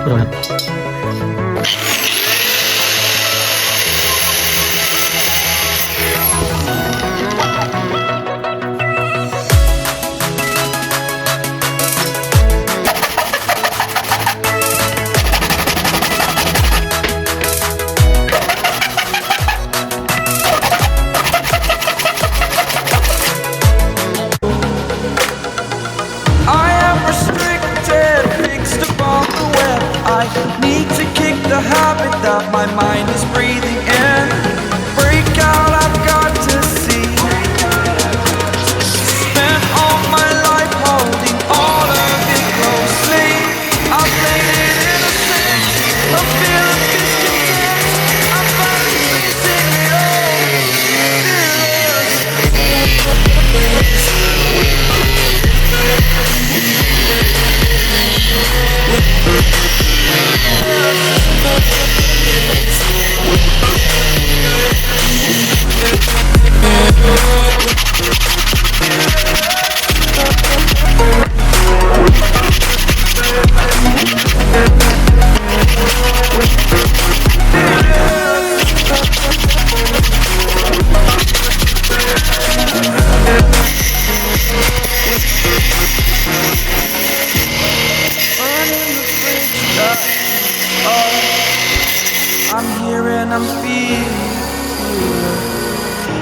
Udah. I am restricted, fixed upon the web. I need to kick the habit that my mind is breathing in. Break out, I've got to see. Spent all my life holding all of it closely. I played it innocent, a feel of discontent. I'm finally facing it I'm here and I'm feeling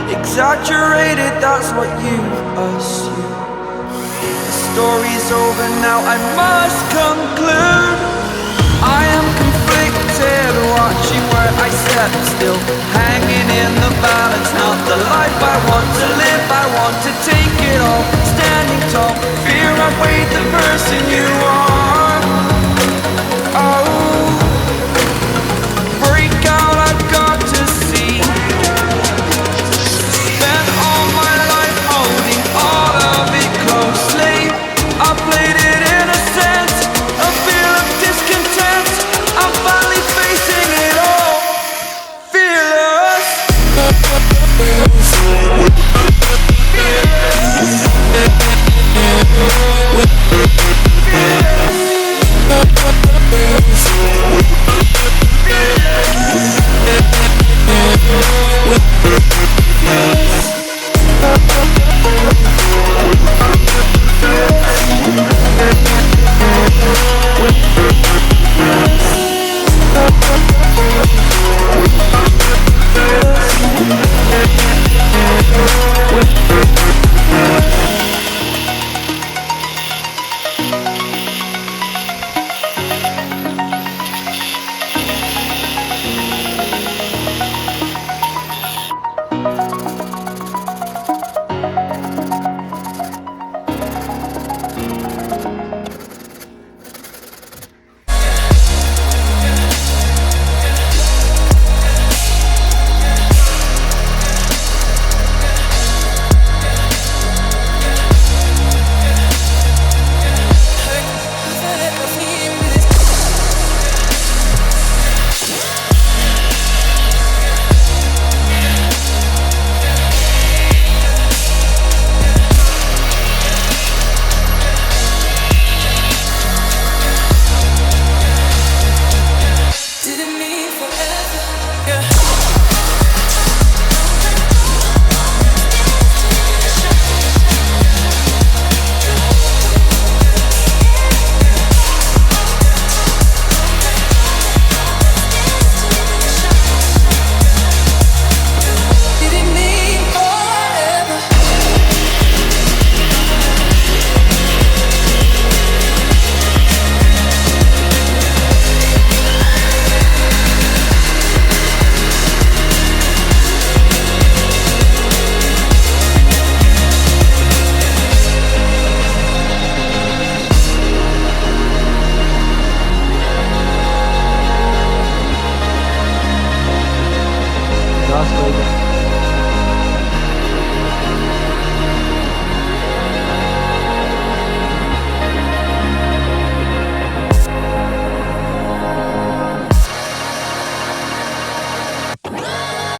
exaggerated, that's what you assume. The story's over now, I must conclude. I am conflicted, watching where I step still, hanging in the balance. Not the life I want to live, I want to take it all. Standing tall, fear I've weighed the person you